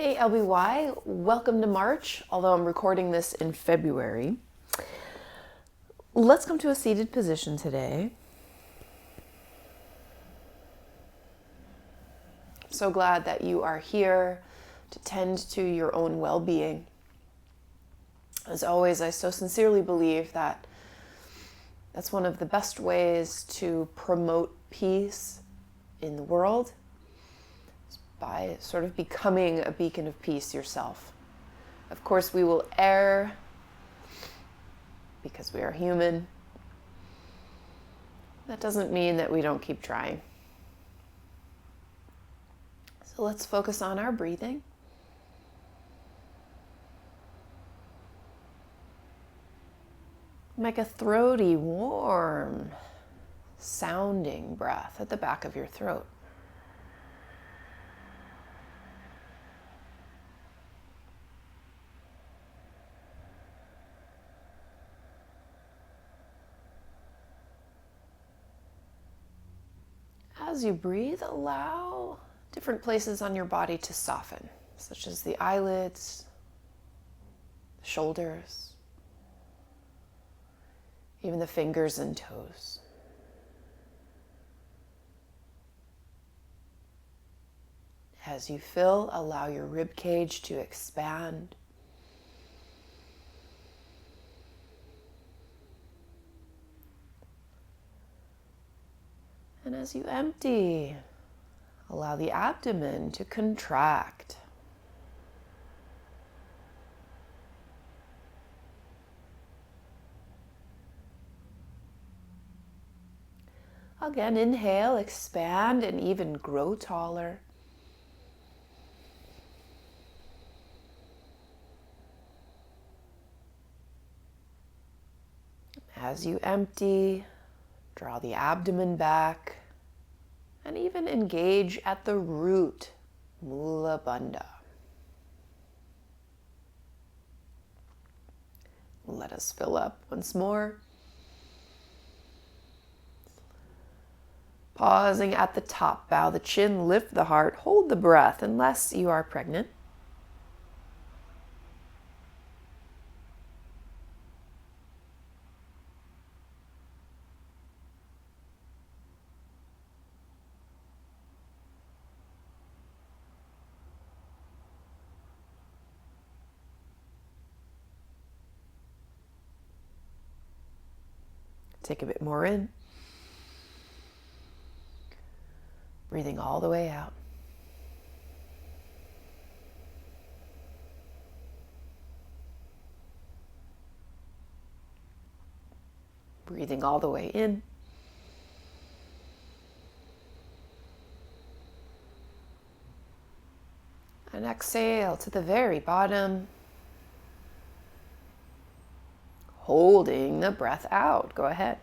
Hey LBY, welcome to March, although I'm recording this in February. Let's come to a seated position today. I'm so glad that you are here to tend to your own well-being. As always, I so sincerely believe that that's one of the best ways to promote peace in the world, by sort of becoming a beacon of peace yourself. Of course, we will err because we are human. That doesn't mean that we don't keep trying. So let's focus on our breathing. Make a throaty, warm, sounding breath at the back of your throat. As you breathe, allow different places on your body to soften, such as the eyelids, the shoulders, even the fingers and toes. As you fill, allow your rib cage to expand. And as you empty, allow the abdomen to contract. Again, inhale, expand, and even grow taller. As you empty, draw the abdomen back and even engage at the root, Mula Bandha. Let us fill up once more. Pausing at the top, bow the chin, lift the heart, hold the breath unless you are pregnant. Take a bit more in. Breathing all the way out. Breathing all the way in. And exhale to the very bottom. Holding the breath out. Go ahead.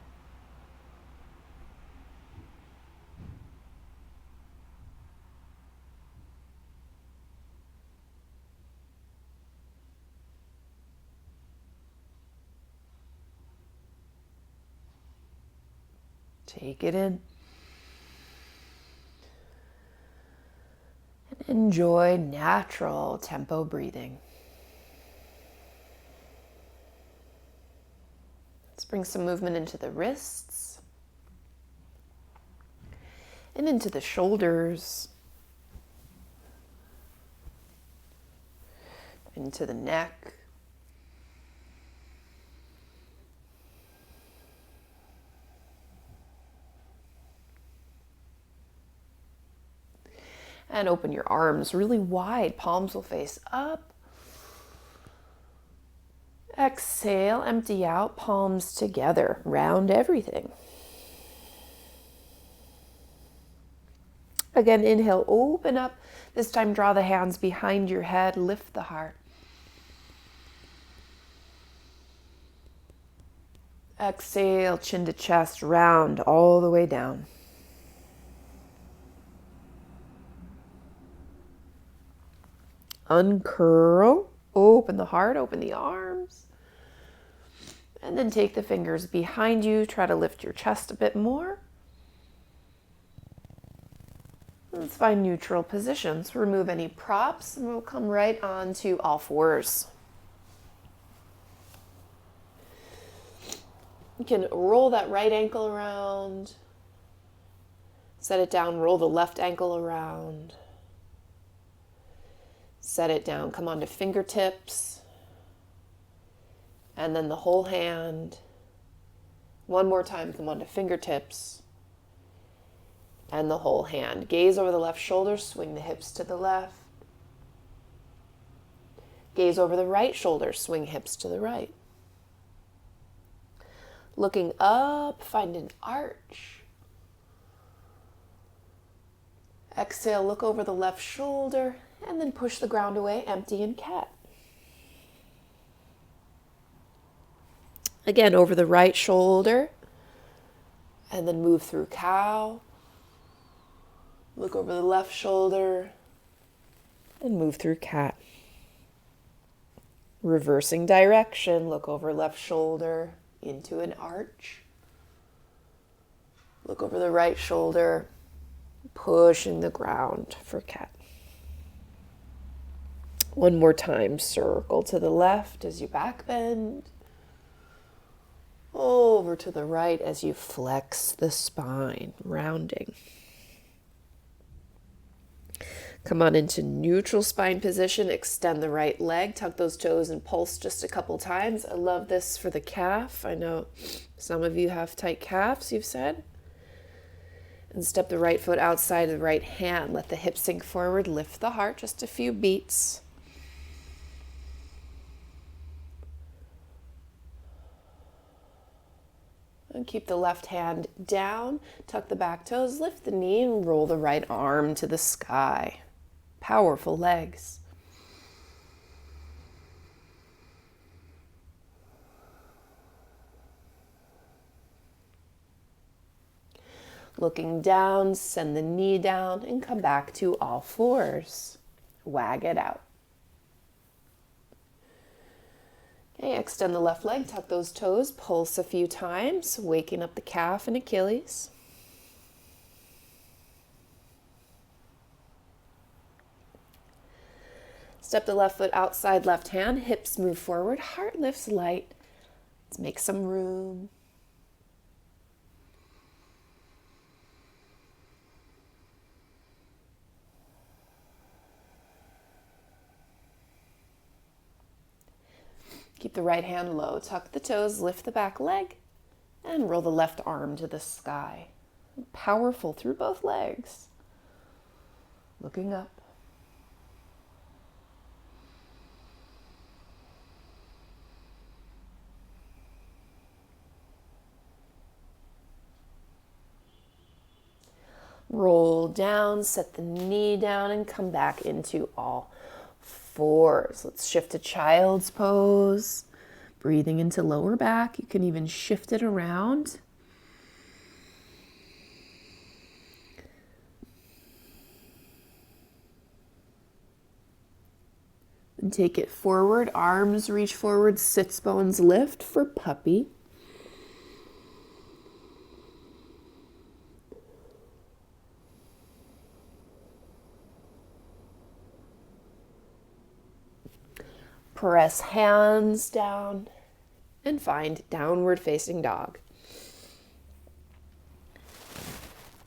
Take it in. And enjoy natural tempo breathing. Let's bring some movement into the wrists and into the shoulders, into the neck. And open your arms really wide. Palms will face up. Exhale, empty out, palms together. Round everything. Again, inhale, open up. This time, draw the hands behind your head, lift the heart. Exhale, chin to chest, round all the way down. Uncurl, open the heart, open the arms. And then take the fingers behind you. Try to lift your chest a bit more. Let's find neutral positions. Remove any props and we'll come right on to all fours. You can roll that right ankle around, set it down, roll the left ankle around, set it down, come on to fingertips, and then the whole hand. One more time, come on to fingertips, and the whole hand. Gaze over the left shoulder, swing the hips to the left. Gaze over the right shoulder, swing hips to the right. Looking up, find an arch. Exhale, look over the left shoulder, and then push the ground away, empty in cat. Again, over the right shoulder, and then move through cow. Look over the left shoulder, and move through cat. Reversing direction, look over left shoulder into an arch. Look over the right shoulder, pushing the ground for cat. One more time, circle to the left as you back bend. Over to the right as you flex the spine, rounding. Come on into neutral spine position, extend the right leg, tuck those toes and pulse just a couple times. I love this for the calf. I know some of you have tight calves, you've said. And step the right foot outside of the right hand. Let the hips sink forward, lift the heart, just a few beats. And keep the left hand down, tuck the back toes, lift the knee, and roll the right arm to the sky. Powerful legs. Looking down, send the knee down, and come back to all fours. Wag it out. Okay, extend the left leg, tuck those toes, pulse a few times, waking up the calf and Achilles. Step the left foot outside left hand, hips move forward, heart lifts light. Let's make some room. Keep the right hand low, tuck the toes, lift the back leg, and roll the left arm to the sky. Powerful through both legs. Looking up. Roll down, set the knee down, and come back into all fours. Let's shift to child's pose. Breathing into lower back. You can even shift it around. And take it forward. Arms reach forward. Sits bones lift for puppy. Press hands down and find downward facing dog.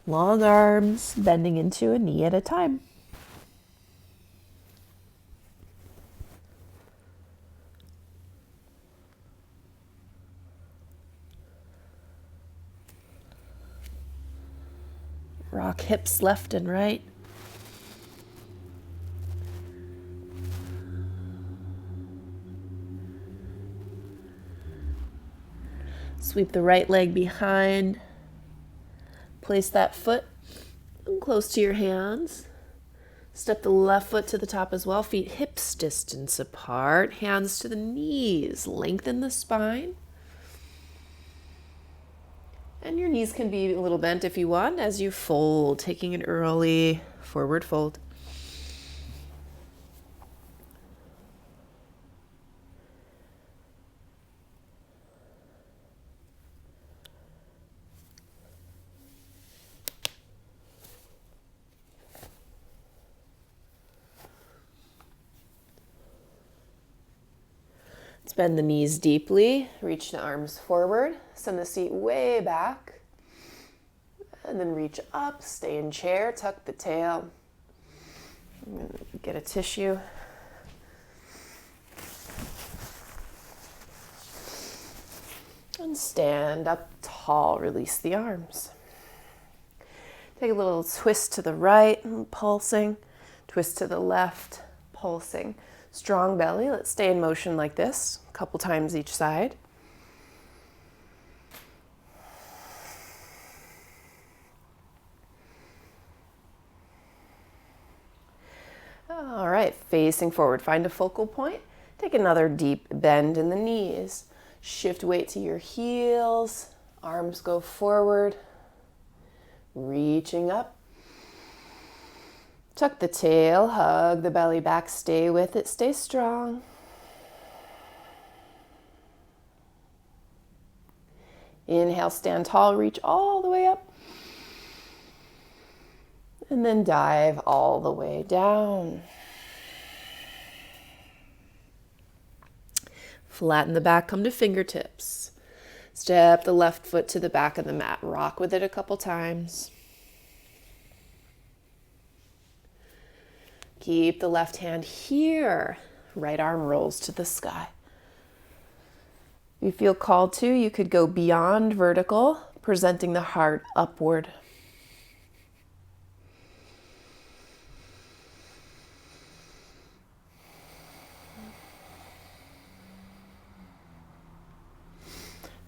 Long arms bending into a knee at a time. Rock hips left and right. Sweep the right leg behind. Place that foot close to your hands. Step the left foot to the top as well. Feet hips distance apart. Hands to the knees. Lengthen the spine. And your knees can be a little bent if you want as you fold, taking an early forward fold. Bend the knees deeply, reach the arms forward, send the seat way back, and then reach up, stay in chair, tuck the tail. Get a tissue. And stand up tall, release the arms. Take a little twist to the right, pulsing, twist to the left, pulsing. Strong belly, let's stay in motion like this, a couple times each side. All right, facing forward, find a focal point. Take another deep bend in the knees. Shift weight to your heels, arms go forward, reaching up. Tuck the tail, hug the belly back, stay with it, stay strong. Inhale, stand tall, reach all the way up. And then dive all the way down. Flatten the back, come to fingertips. Step the left foot to the back of the mat. Rock with it a couple times. Keep the left hand here. Right arm rolls to the sky. If you feel called to, you could go beyond vertical, presenting the heart upward.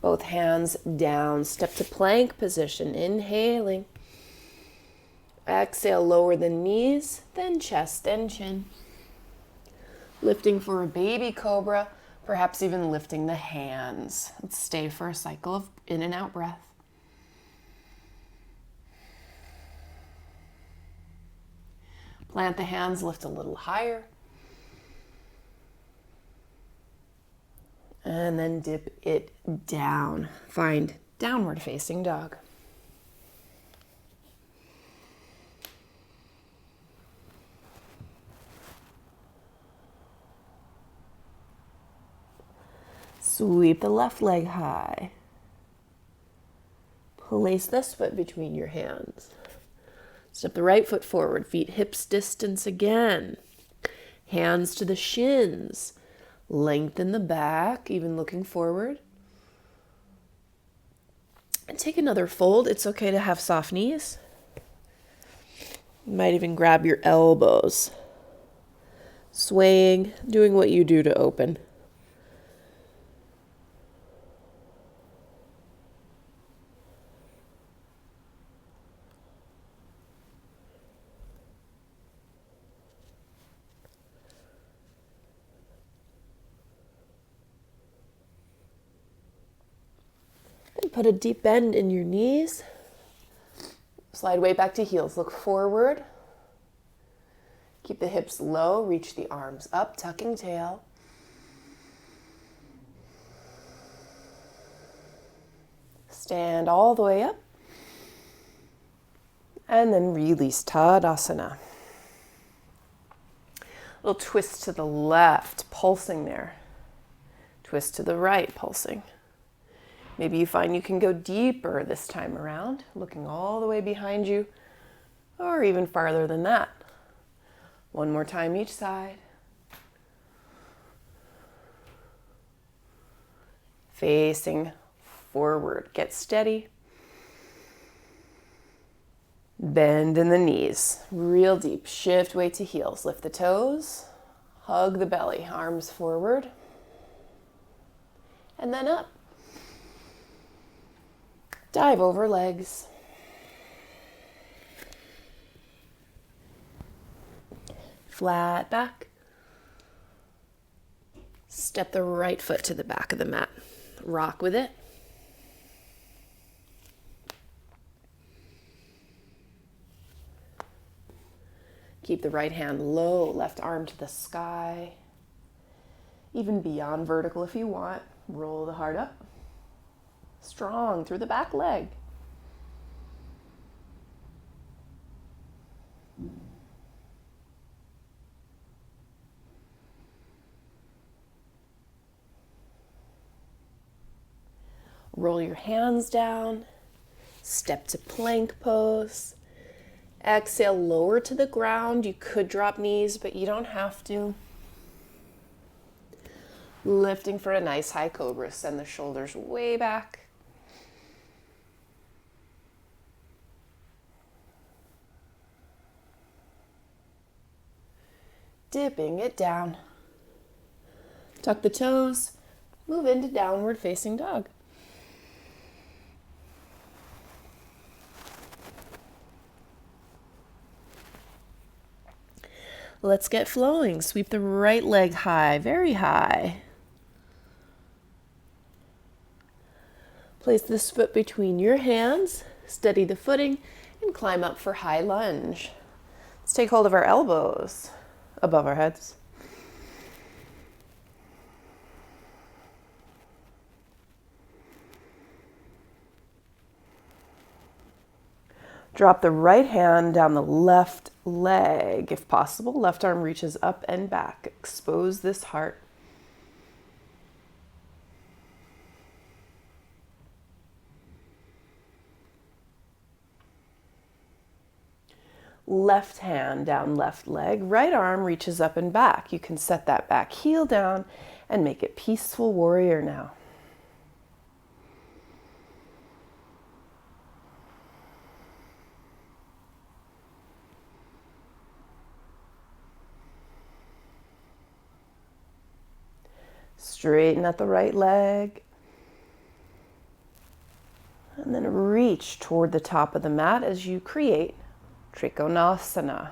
Both hands down, step to plank position, inhaling. Exhale, lower the knees, then chest and chin. Lifting for a baby cobra, perhaps even lifting the hands. Let's stay for a cycle of in and out breath. Plant the hands, lift a little higher. And then dip it down. Find downward facing dog. Sweep the left leg high. Place this foot between your hands. Step the right foot forward, feet hips distance again. Hands to the shins. Lengthen the back, even looking forward. And take another fold. It's okay to have soft knees. You might even grab your elbows. Swaying, doing what you do to open. Put a deep bend in your knees. Slide weight back to heels. Look forward. Keep the hips low. Reach the arms up, tucking tail. Stand all the way up. And then release, Tadasana. Little twist to the left, pulsing there. Twist to the right, pulsing. Maybe you find you can go deeper this time around, looking all the way behind you, or even farther than that. One more time each side. Facing forward. Get steady. Bend in the knees, real deep. Shift weight to heels. Lift the toes. Hug the belly. Arms forward. And then up. Dive over legs. Flat back. Step the right foot to the back of the mat. Rock with it. Keep the right hand low, left arm to the sky. Even beyond vertical if you want. Roll the heart up. Strong through the back leg. Roll your hands down. Step to plank pose. Exhale, lower to the ground. You could drop knees, but you don't have to. Lifting for a nice high cobra. Send the shoulders way back. Dipping it down. Tuck the toes. Move into downward facing dog. Let's get flowing. Sweep the right leg high, very high. Place this foot between your hands, steady the footing, and climb up for high lunge. Let's take hold of our elbows above our heads. Drop the right hand down the left leg. If possible, left arm reaches up and back. Expose this heart. Left hand down left leg. Right arm reaches up and back. You can set that back heel down and make it peaceful warrior now. Straighten at the right leg. And then reach toward the top of the mat as you create Trikonasana.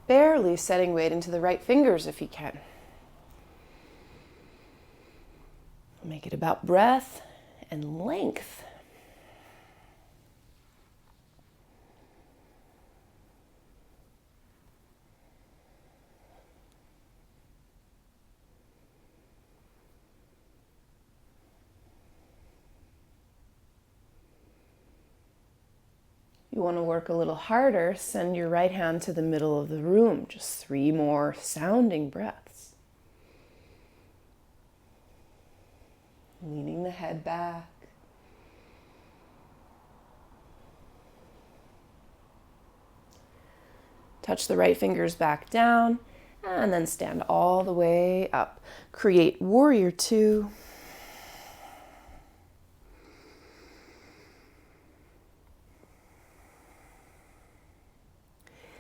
Barely setting weight into the right fingers if you can. Make it about breath and length. You want to work a little harder, send your right hand to the middle of the room. Just 3 more sounding breaths. Leaning the head back. Touch the right fingers back down, and then stand all the way up. Create warrior 2.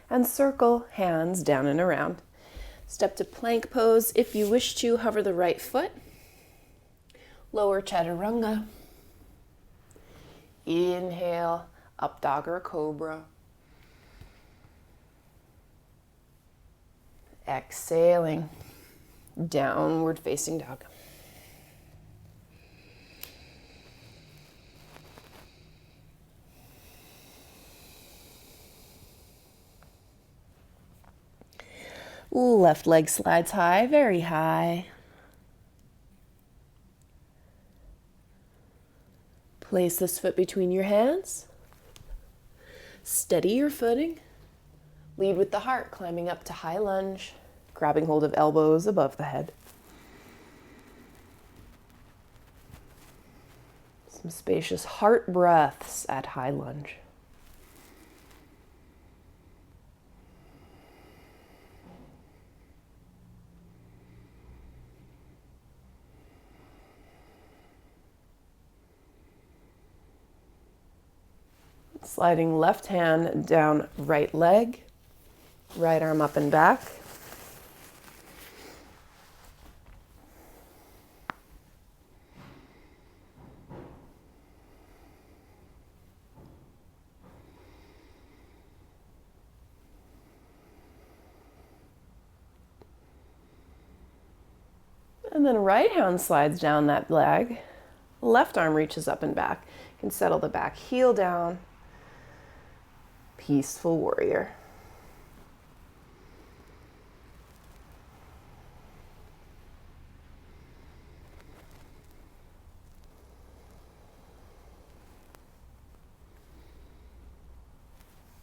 And circle hands down and around. Step to plank pose. If you wish to, hover the right foot. Lower chaturanga. Inhale, up dog or cobra. Exhaling, downward facing dog. Left leg slides high, very high. Place this foot between your hands. Steady your footing. Lead with the heart, climbing up to high lunge, grabbing hold of elbows above the head. Some spacious heart breaths at high lunge. Sliding left hand down right leg, right arm up and back. And then right hand slides down that leg. Left arm reaches up and back. You can settle the back heel down. Peaceful warrior.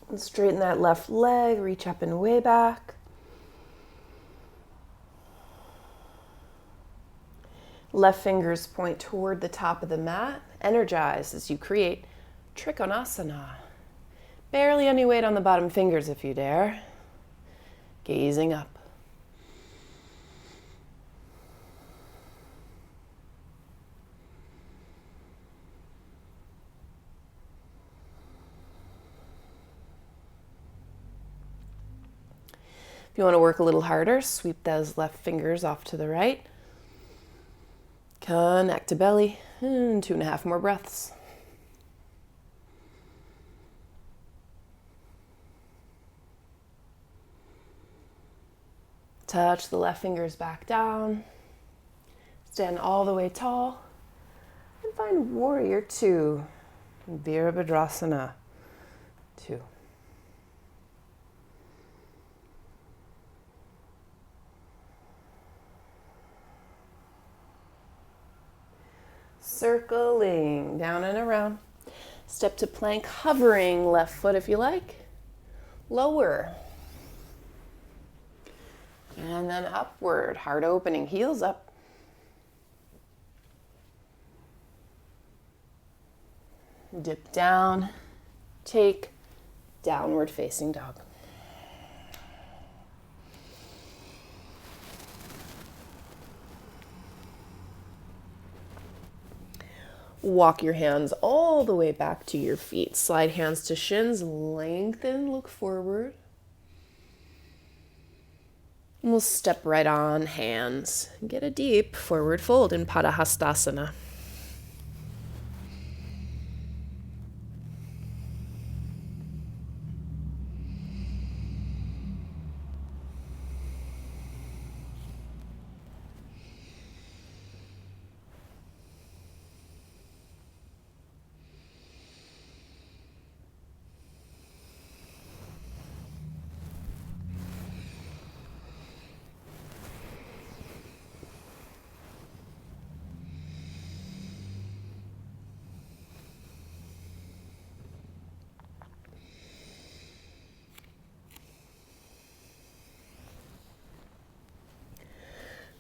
And straighten that left leg, reach up and way back. Left fingers point toward the top of the mat. Energize as you create Trikonasana. Barely any weight on the bottom fingers if you dare. Gazing up. If you want to work a little harder, sweep those left fingers off to the right. Connect to belly, and 2.5 more breaths. Touch the left fingers back down. Stand all the way tall. And find Warrior 2. Virabhadrasana 2. Circling down and around. Step to plank, hovering left foot if you like. Lower. And then upward, heart opening, heels up. Dip down, take downward facing dog. Walk your hands all the way back to your feet. Slide hands to shins, lengthen, look forward. And we'll step right on hands. Get a deep forward fold in Padahastasana.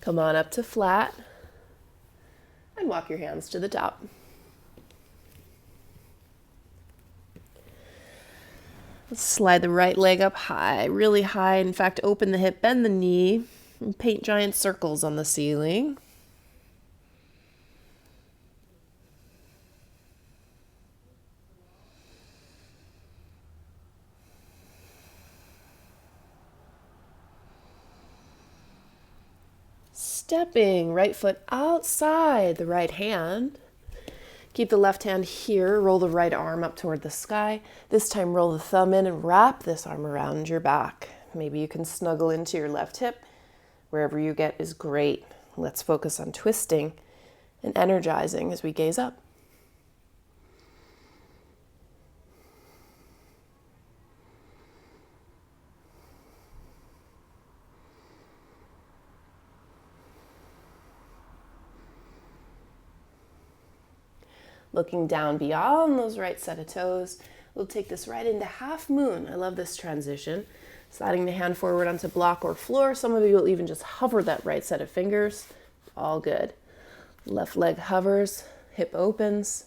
Come on up to flat and walk your hands to the top. Let's slide the right leg up high, really high. In fact, open the hip, bend the knee, and paint giant circles on the ceiling. Stepping right foot outside the right hand. Keep the left hand here, roll the right arm up toward the sky. This time roll the thumb in and wrap this arm around your back. Maybe you can snuggle into your left hip. Wherever you get is great. Let's focus on twisting and energizing as we gaze up. Looking down beyond those right set of toes, we'll take this right into half moon. I love this transition. Sliding the hand forward onto block or floor. Some of you will even just hover that right set of fingers. All good. Left leg hovers, hip opens.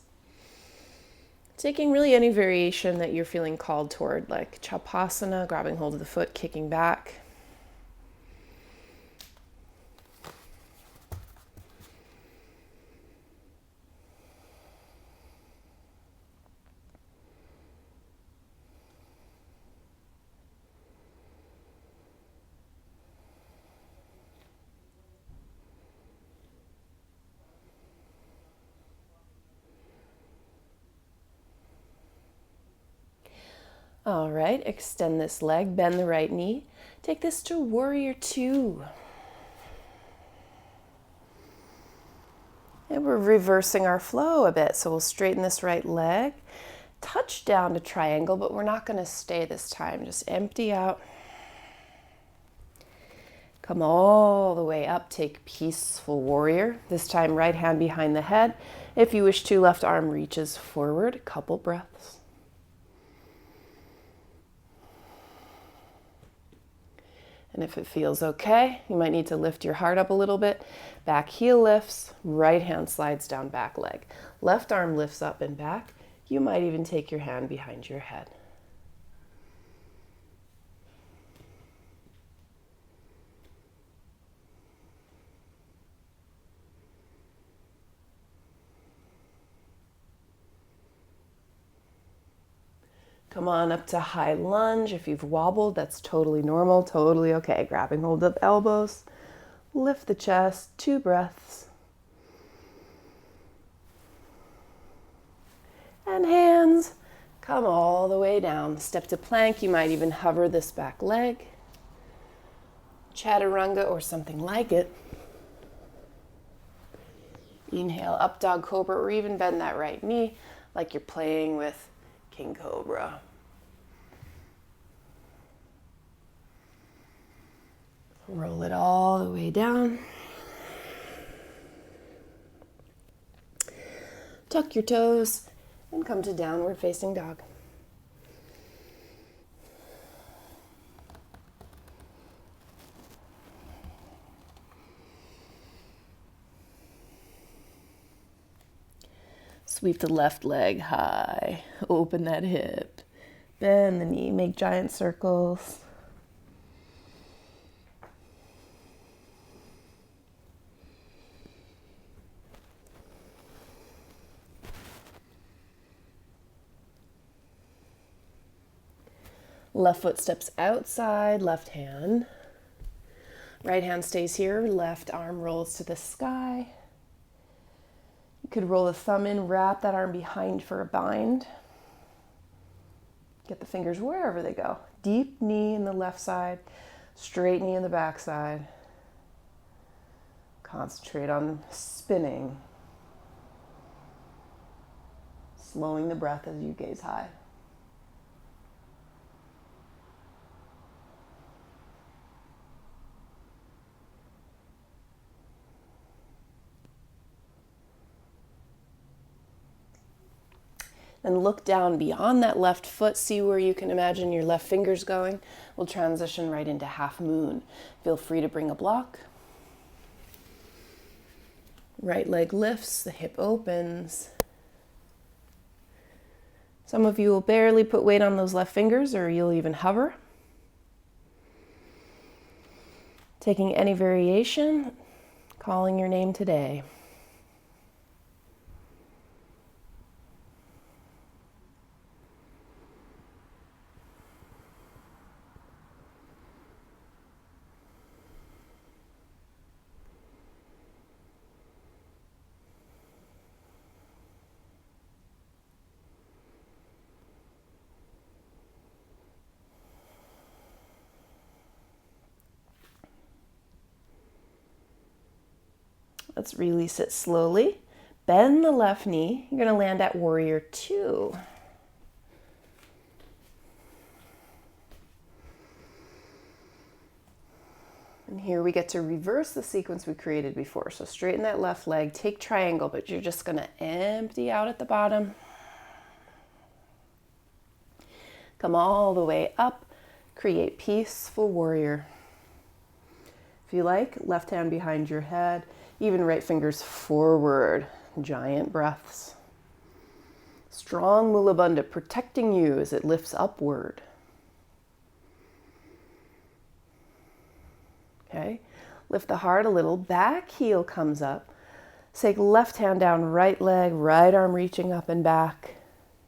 Taking really any variation that you're feeling called toward, like Chapasana, grabbing hold of the foot, kicking back. All right, extend this leg, bend the right knee. Take this to Warrior 2. And we're reversing our flow a bit. So we'll straighten this right leg, touch down to triangle, but we're not going to stay this time. Just empty out. Come all the way up, take Peaceful Warrior. This time right hand behind the head. If you wish to, left arm reaches forward. Couple breaths. And if it feels okay, you might need to lift your heart up a little bit. Back heel lifts, right hand slides down back leg. Left arm lifts up and back. You might even take your hand behind your head. Come on up to high lunge. If you've wobbled, that's totally normal, totally okay. Grabbing hold of elbows, lift the chest, 2 breaths. And hands come all the way down. Step to plank. You might even hover this back leg. Chaturanga or something like it. Inhale, up dog cobra, or even bend that right knee like you're playing with King Cobra. Roll it all the way down. Tuck your toes and come to downward facing dog. Sweep the left leg high, open that hip, bend the knee, make giant circles. Left foot steps outside, left hand. Right hand stays here, left arm rolls to the sky. You could roll the thumb in, wrap that arm behind for a bind. Get the fingers wherever they go. Deep knee in the left side, straight knee in the back side. Concentrate on spinning. Slowing the breath as you gaze high. And look down beyond that left foot. See where you can imagine your left fingers going. We'll transition right into half moon. Feel free to bring a block. Right leg lifts, the hip opens. Some of you will barely put weight on those left fingers, or you'll even hover. Taking any variation, calling your name today. Let's release it slowly. Bend the left knee. You're going to land at warrior 2. And here we get to reverse the sequence we created before. So straighten that left leg, take triangle, but you're just going to empty out at the bottom. Come all the way up, create peaceful warrior. If you like, left hand behind your head, even right fingers forward, giant breaths. Strong Mula Bandha protecting you as it lifts upward. Okay, lift the heart a little, back heel comes up. Take left hand down, right leg, right arm reaching up and back.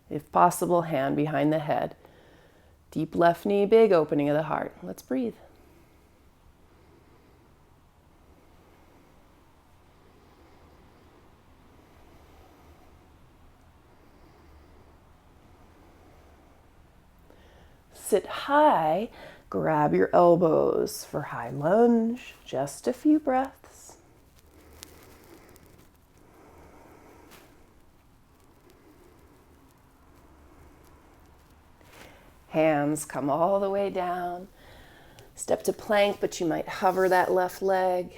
If possible, hand behind the head. Deep left knee, big opening of the heart. Let's breathe. Sit high, grab your elbows for high lunge, just a few breaths. Hands come all the way down. Step to plank, but you might hover that left leg.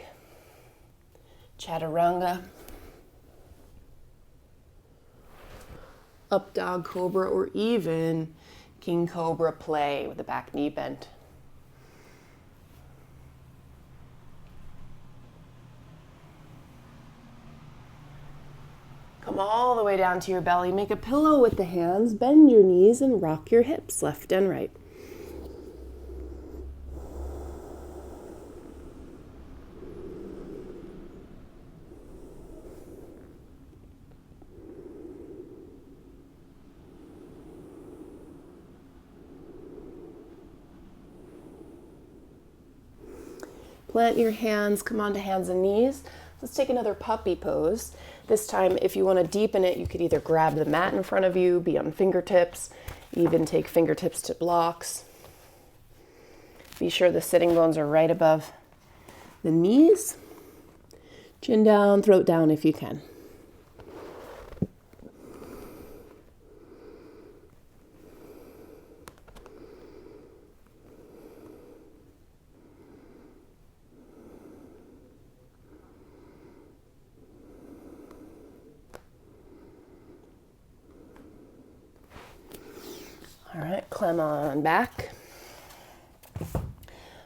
Chaturanga. Up dog cobra, or even King Cobra play with the back knee bent. come all the way down to your belly. Make a pillow with the hands. Bend your knees and rock your hips left and right. Plant your hands, come onto hands and knees. Let's take another puppy pose. This time, if you want to deepen it, you could either grab the mat in front of you, be on fingertips, even take fingertips to blocks. Be sure the sitting bones are right above the knees. Chin down, throat down if you can. All right, climb on back.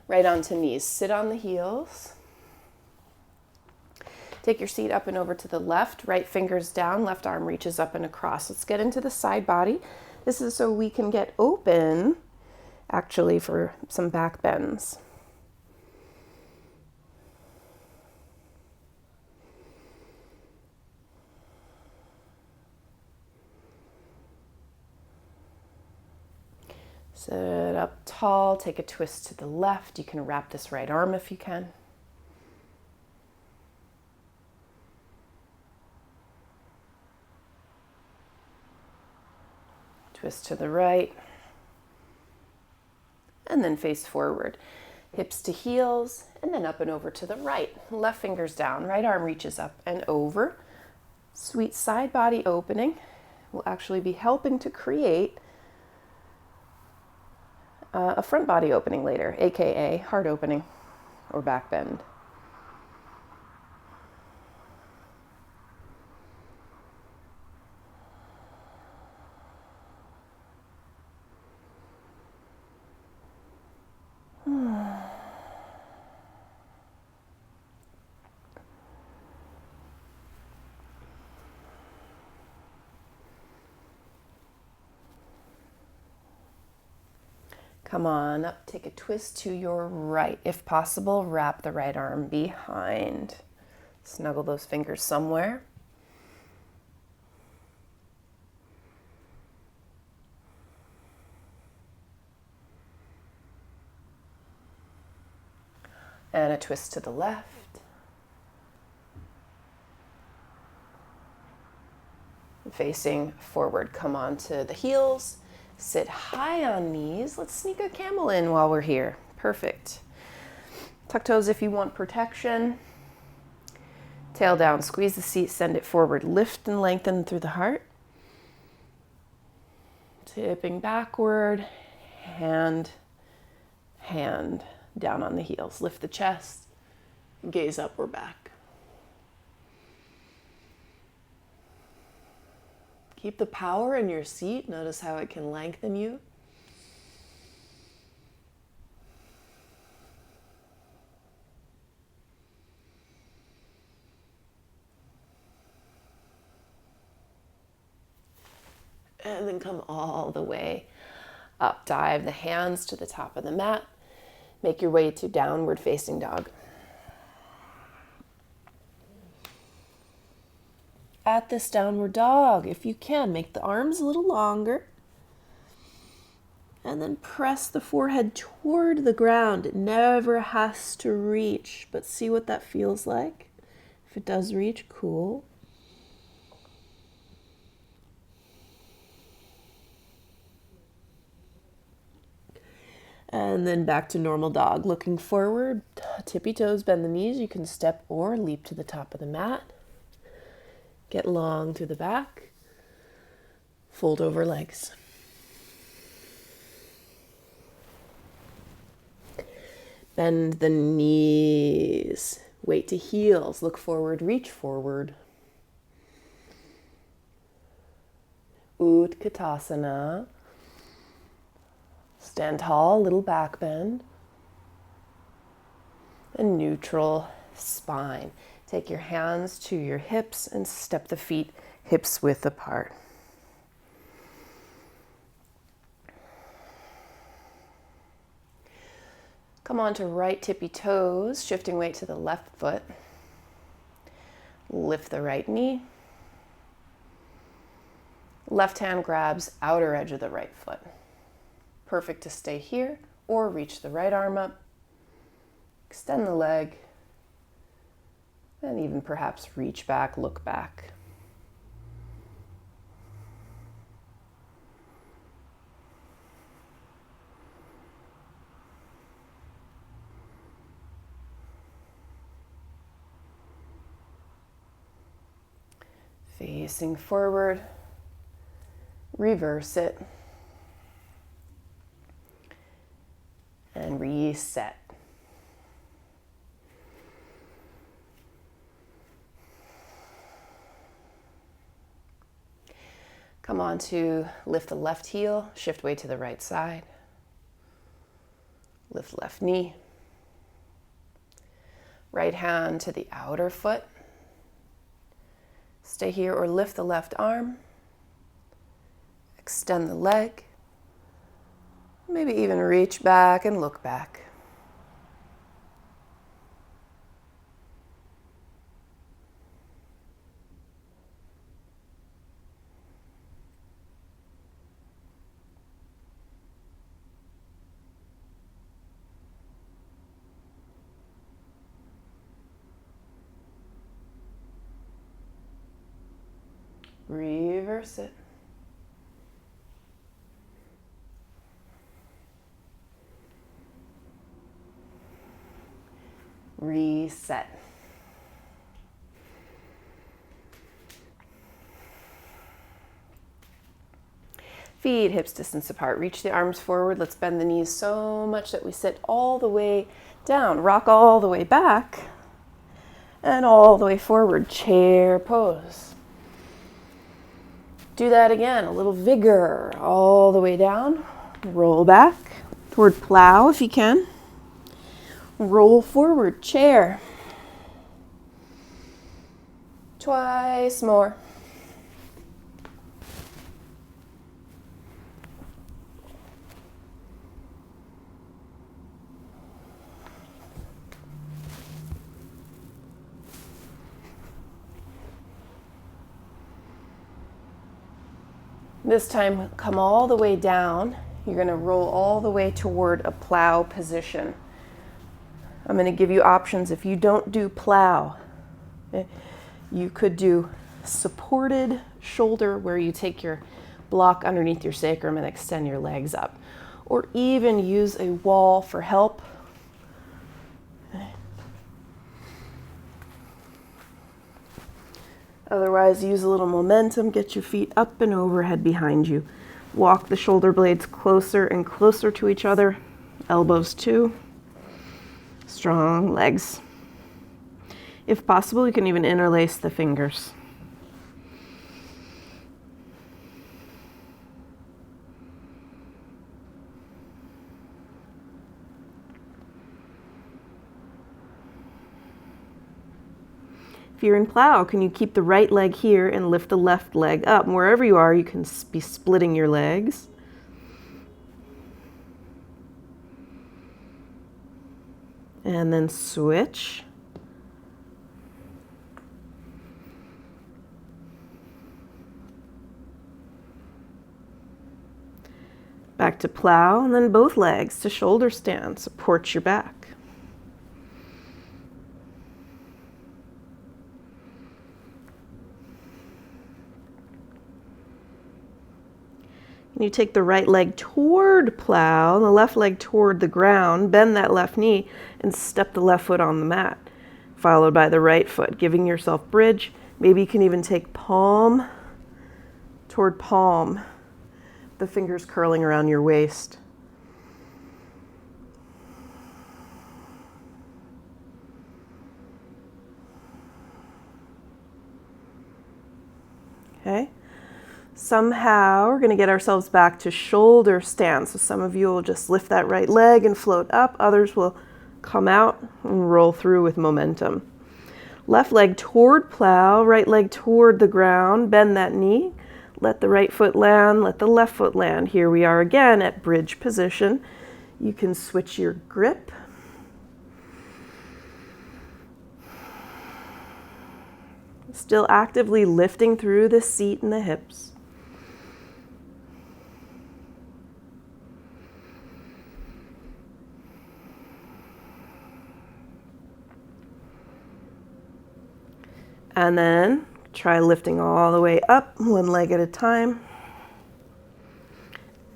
Right onto knees. Sit on the heels. Take your seat up and over to the left. Right finger's down, left arm reaches up and across. Let's get into the side body. This is so we can get open, actually, for some back bends. Sit up tall, take a twist to the left. You can wrap this right arm if you can. Twist to the right. And then face forward. Hips to heels, and then up and over to the right. Left finger's down, right arm reaches up and over. Sweet side body opening will actually be helping to create a front body opening later, aka heart opening or back bend. Come on up, take a twist to your right. If possible, wrap the right arm behind. Snuggle those fingers somewhere. And a twist to the left. Facing forward, come on to the heels. Sit high on knees. Let's sneak a camel in while we're here. Perfect. Tuck toes if you want protection. Tail down, squeeze the seat, send it forward. Lift and lengthen through the heart. Tipping backward, hand down on the heels. Lift the chest, gaze up or back. Keep the power in your seat. Notice how it can lengthen you. And then come all the way up. Dive the hands to the top of the mat. Make your way to downward facing dog. At this downward dog, if you can, make the arms a little longer. And then press the forehead toward the ground. It never has to reach, but see what that feels like. If it does reach, cool. And then back to normal dog. Looking forward, tippy toes, bend the knees. You can step or leap to the top of the mat. Get long through the back. Fold over legs. Bend the knees. Weight to heels. Look forward, reach forward. Utkatasana. Stand tall, little back bend. And neutral spine. Take your hands to your hips and step the feet hips width apart. Come on to right tippy toes, shifting weight to the left foot. Lift the right knee. Left hand grabs outer edge of the right foot. Perfect to stay here or reach the right arm up. Extend the leg. And even perhaps reach back, look back. Facing forward, reverse it, and reset. Come on to lift the left heel, shift weight to the right side. Lift left knee. Right hand to the outer foot. Stay here or lift the left arm. Extend the leg. Maybe even reach back and look back. Reverse it. Reset. Feet hips distance apart. Reach the arms forward. Let's bend the knees so much that we sit all the way down. Rock all the way back and all the way forward. Chair pose. Do that again, a little vigor, all the way down. Roll back toward plow if you can. Roll forward, chair. Twice more. This time, come all the way down. You're going to roll all the way toward a plow position. I'm going to give you options. If you don't do plow, you could do supported shoulder, where you take your block underneath your sacrum and extend your legs up. Or even use a wall for help. Otherwise, use a little momentum, get your feet up and overhead behind you. Walk the shoulder blades closer and closer to each other, elbows too. Strong legs. If possible, you can even interlace the fingers. If you're in plow, can you keep the right leg here and lift the left leg up? And wherever you are, you can be splitting your legs. And then switch. Back to plow, and then both legs to shoulder stand. Support your back. You take the right leg toward plow, the left leg toward the ground, bend that left knee, and step the left foot on the mat, followed by the right foot, giving yourself bridge. Maybe you can even take palm toward palm, the fingers curling around your waist. Okay. Somehow we're going to get ourselves back to shoulder stand. So some of you will just lift that right leg and float up. Others will come out and roll through with momentum. Left leg toward plow, right leg toward the ground. Bend that knee. Let the right foot land, let the left foot land. Here we are again at bridge position. You can switch your grip. Still actively lifting through the seat and the hips. And then try lifting all the way up, one leg at a time,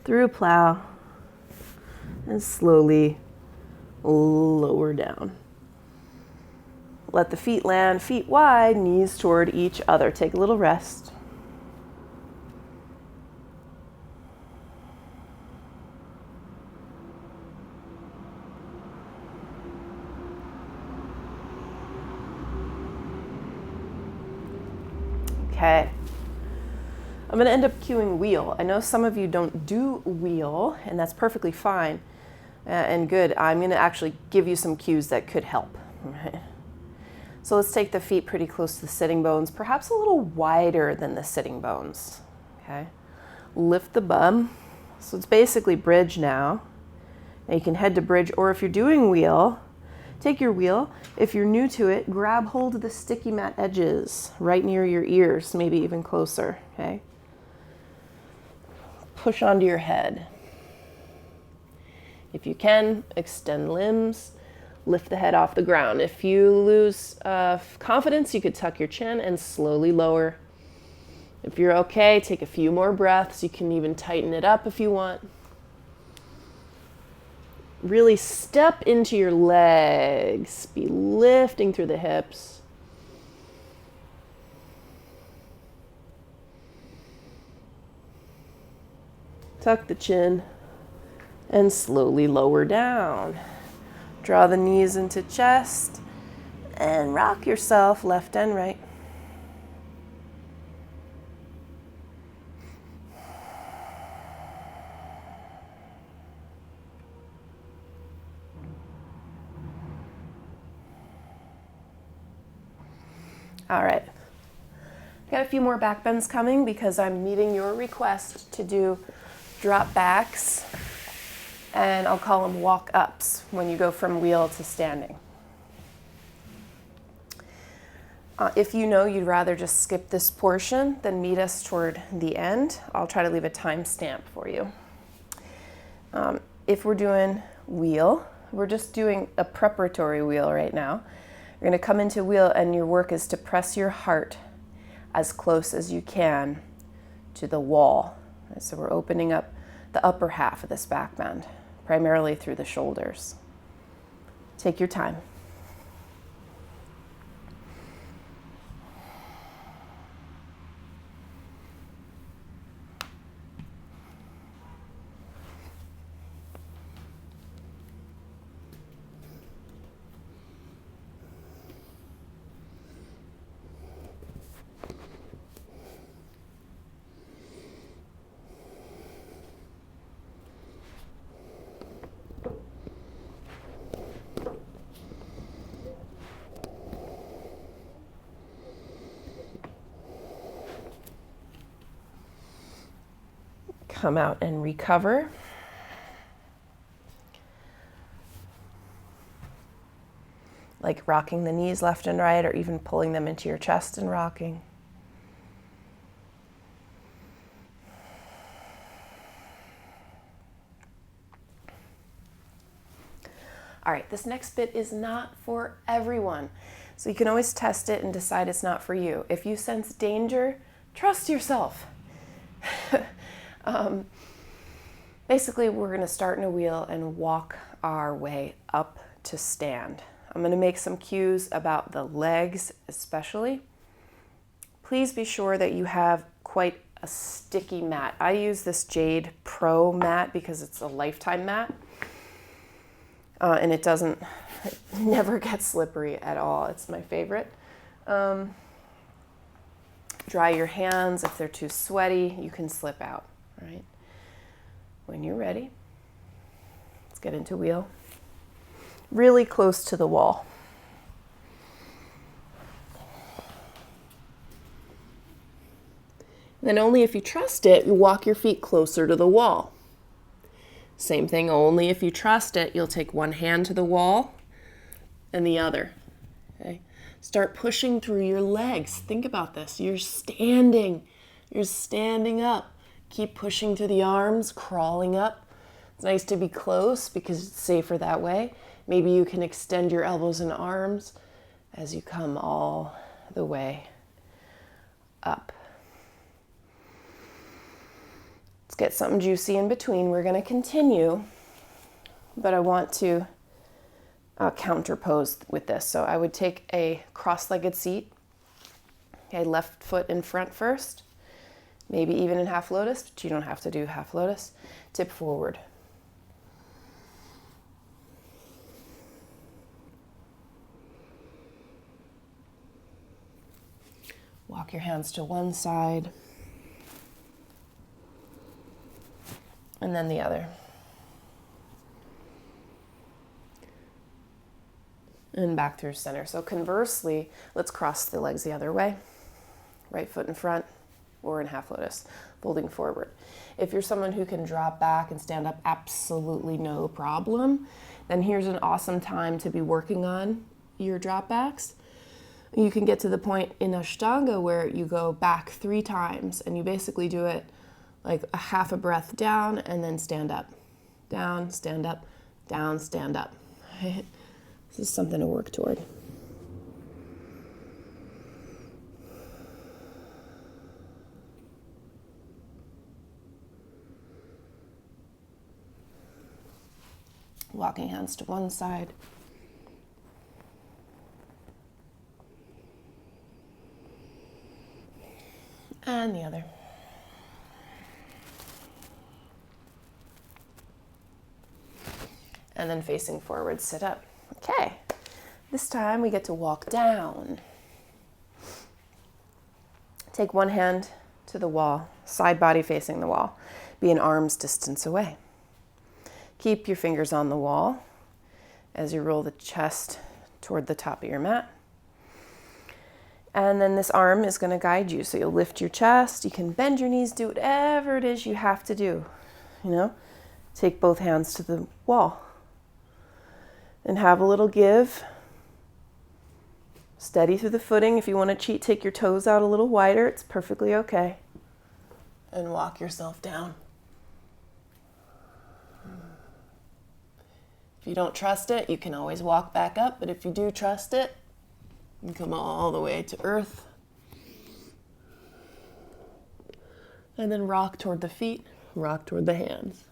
through plow, and slowly lower down. Let the feet land, feet wide, knees toward each other. Take a little rest. Okay. I'm going to end up cueing wheel. I know some of you don't do wheel, and that's perfectly fine and good. I'm going to actually give you some cues that could help. Right. So let's take the feet pretty close to the sitting bones, perhaps a little wider than the sitting bones. Okay. Lift the bum. So it's basically bridge now. Now you can head to bridge, or if you're doing wheel, take your wheel. If you're new to it, grab hold of the sticky mat edges right near your ears, maybe even closer, okay? Push onto your head. If you can, extend limbs, lift the head off the ground. If you lose confidence, you could tuck your chin and slowly lower. If you're okay, take a few more breaths. You can even tighten it up if you want. Really step into your legs. Be lifting through the hips. Tuck the chin and slowly lower down. Draw the knees into chest and rock yourself left and right. All right, got a few more back bends coming because I'm meeting your request to do drop backs, and I'll call them walk ups when you go from wheel to standing. If you know you'd rather just skip this portion, then meet us toward the end. I'll try to leave a timestamp for you. If we're doing wheel, we're just doing a preparatory wheel right now. You're going to come into wheel, and your work is to press your heart as close as you can to the wall. So we're opening up the upper half of this back bend, primarily through the shoulders. Take your time. Come out and recover. Like rocking the knees left and right, or even pulling them into your chest and rocking. All right, this next bit is not for everyone. So you can always test it and decide it's not for you. If you sense danger, trust yourself. Basically, we're going to start in a wheel and walk our way up to stand. I'm going to make some cues about the legs especially. Please be sure that you have quite a sticky mat. I use this Jade Pro mat because it's a lifetime mat. And it never gets slippery at all. It's my favorite. Dry your hands. If they're too sweaty, you can slip out, right? When you're ready, let's get into wheel. Really close to the wall. Then only if you trust it, you walk your feet closer to the wall. Same thing, only if you trust it, you'll take one hand to the wall and the other. Okay? Start pushing through your legs. Think about this. You're standing up. Keep pushing through the arms, crawling up. It's nice to be close because it's safer that way. Maybe you can extend your elbows and arms as you come all the way up. Let's get something juicy in between. We're going to continue, but I want to counterpose with this. So I would take a cross-legged seat, okay, left foot in front first, maybe even in half lotus, but you don't have to do half lotus. Tip forward. Walk your hands to one side and then the other. And back through center. So conversely, let's cross the legs the other way. Right foot in front or in half lotus, folding forward. If you're someone who can drop back and stand up absolutely no problem, then here's an awesome time to be working on your drop backs. You can get to the point in Ashtanga where you go back 3 times and you basically do it like a half a breath down and then stand up. Down, stand up, down, stand up. Right? This is something to work toward. Walking hands to one side. And the other. And then facing forward, sit up. Okay, this time we get to walk down. Take one hand to the wall, side body facing the wall. Be an arm's distance away. Keep your fingers on the wall as you roll the chest toward the top of your mat. And then this arm is going to guide you. So you'll lift your chest, you can bend your knees, do whatever it is you have to do. You know, take both hands to the wall. And have a little give. Steady through the footing. If you want to cheat, take your toes out a little wider. It's perfectly okay. And walk yourself down. If you don't trust it, you can always walk back up. But if you do trust it, you come all the way to earth. And then rock toward the feet, rock toward the hands.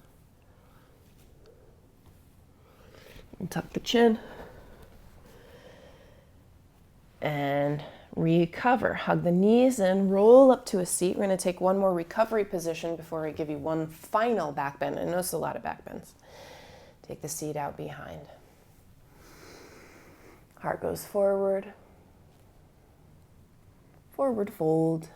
And tuck the chin. And recover. Hug the knees and roll up to a seat. We're going to take one more recovery position before I give you one final back bend. I notice a lot of back bends. Take the seat out behind. Heart goes forward. Forward fold.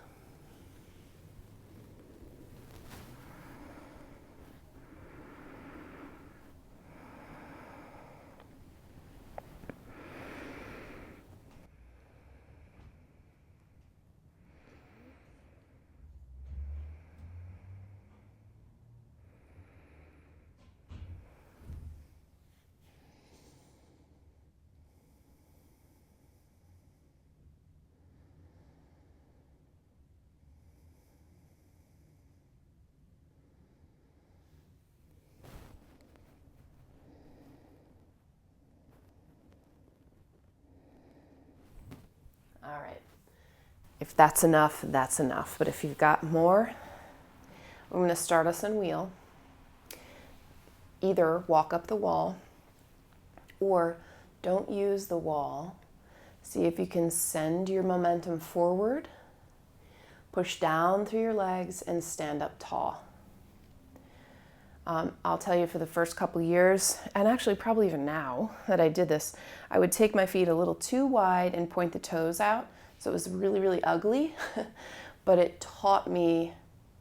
All right. If that's enough, that's enough. But if you've got more, I'm going to start us in wheel. Either walk up the wall or don't use the wall. See if you can send your momentum forward, push down through your legs, and stand up tall. I'll tell you, for the first couple years, and actually probably even now that I did this, I would take my feet a little too wide and point the toes out. So it was really, really ugly, but it taught me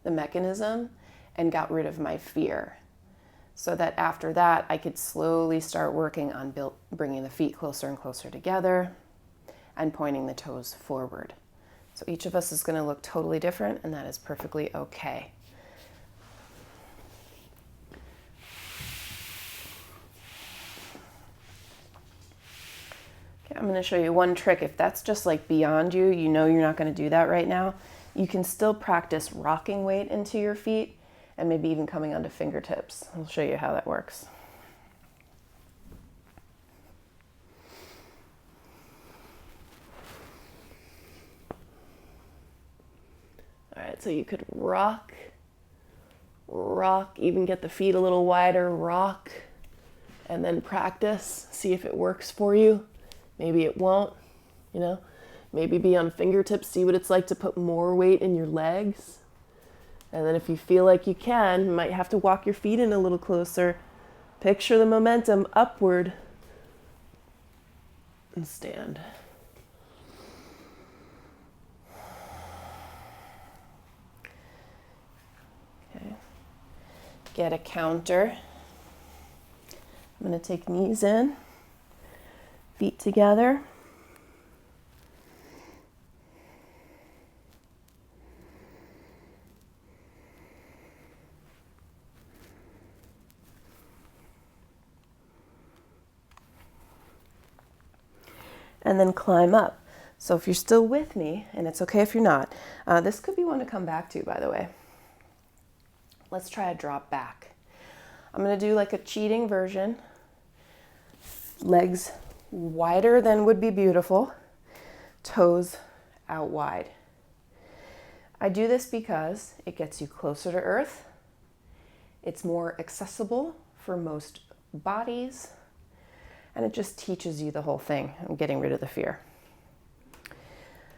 the mechanism and got rid of my fear. So that after that, I could slowly start working on bringing the feet closer and closer together and pointing the toes forward. So each of us is going to look totally different, and that is perfectly okay. Okay, I'm going to show you one trick. If that's just like beyond you, you know you're not going to do that right now, you can still practice rocking weight into your feet and maybe even coming onto fingertips. I'll show you how that works. All right, so you could rock, even get the feet a little wider, rock, and then practice. See if it works for you. Maybe it won't, you know. Maybe be on fingertips, see what it's like to put more weight in your legs. And then if you feel like you can, you might have to walk your feet in a little closer. Picture the momentum upward and stand. Okay. Get a counter. I'm going to take knees in, feet together. And then climb up. So if you're still with me, and it's okay if you're not, this could be one to come back to, by the way. Let's try a drop back. I'm going to do like a cheating version. Legs wider than would be beautiful. Toes out wide. I do this because it gets you closer to earth. It's more accessible for most bodies. And it just teaches you the whole thing. I'm getting rid of the fear.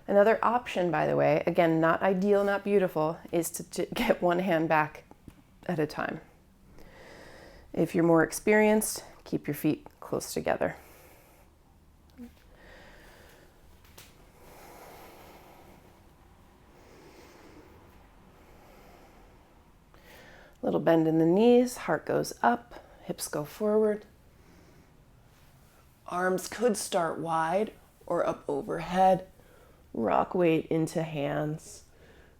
Another option, by the way, again, not ideal, not beautiful, is to get one hand back at a time. If you're more experienced, keep your feet close together. Little bend in the knees, heart goes up, hips go forward. Arms could start wide or up overhead. Rock weight into hands.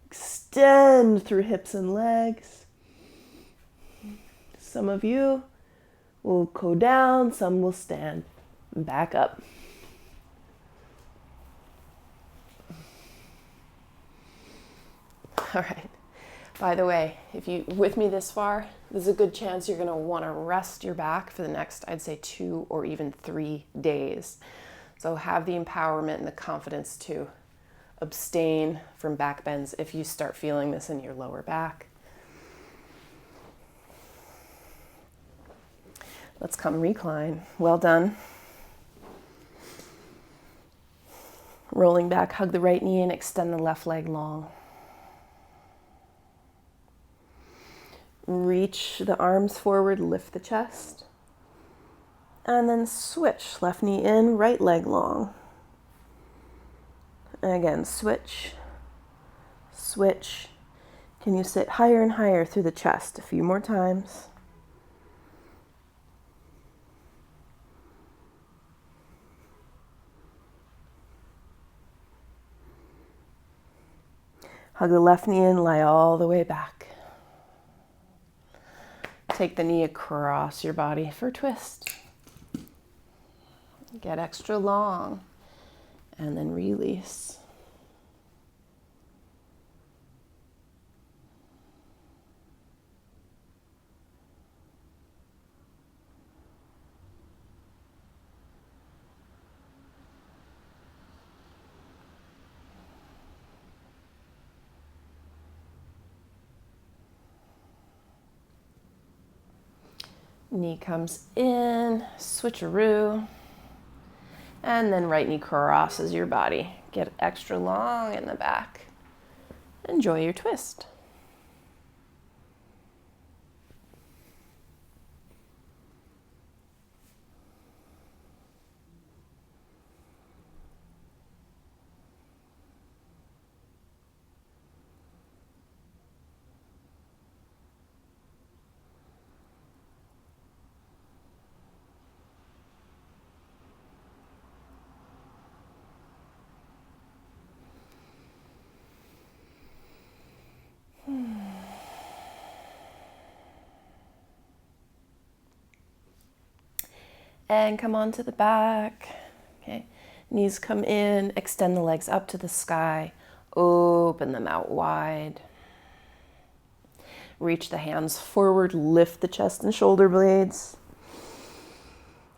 Extend through hips and legs. Some of you will go down, some will stand back up. All right. By the way, if you're with me this far, there's a good chance you're going to want to rest your back for the next, I'd say, 2 or even 3 days. So have the empowerment and the confidence to abstain from back bends if you start feeling this in your lower back. Let's come recline. Well done. Rolling back, hug the right knee and extend the left leg long. Reach the arms forward, lift the chest. And then switch, left knee in, right leg long. And again, switch, switch. Can you sit higher and higher through the chest? A few more times. Hug the left knee in, lie all the way back. Take the knee across your body for a twist. Get extra long and then release. Knee comes in, switcheroo, and then right knee crosses your body. Get extra long in the back. Enjoy your twist. And come onto the back. Okay. Knees come in, extend the legs up to the sky, open them out wide. Reach the hands forward, lift the chest and shoulder blades.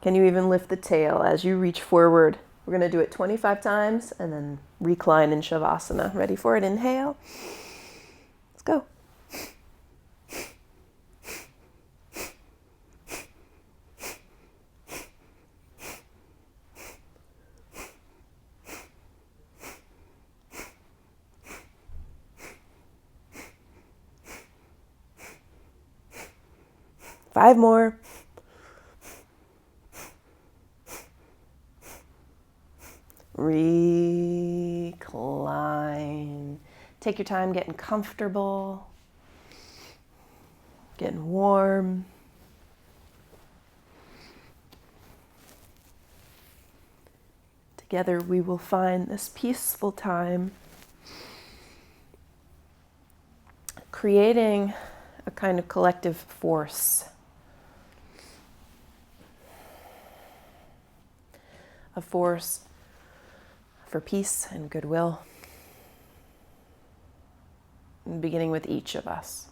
Can you even lift the tail as you reach forward? We're going to do it 25 times and then recline in Shavasana. Ready for it? Inhale. Let's go. Five more. Recline. Take your time getting comfortable, getting warm. Together we will find this peaceful time, creating a kind of collective force. A force for peace and goodwill, beginning with each of us.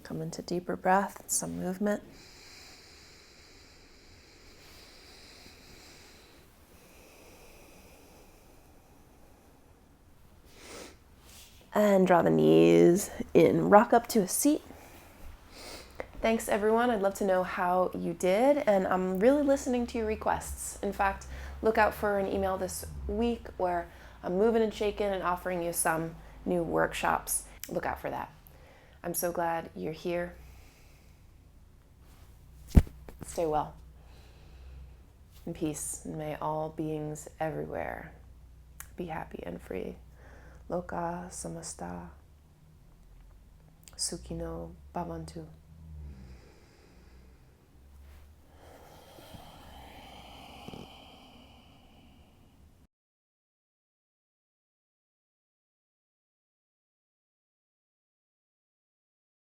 Come into deeper breath, some movement. And draw the knees in. Rock up to a seat. Thanks, everyone. I'd love to know how you did, and I'm really listening to your requests. In fact, look out for an email this week where I'm moving and shaking and offering you some new workshops. Look out for that. I'm so glad you're here. Stay well. In peace, and may all beings everywhere be happy and free. Loka samasta Sukino Bhavantu.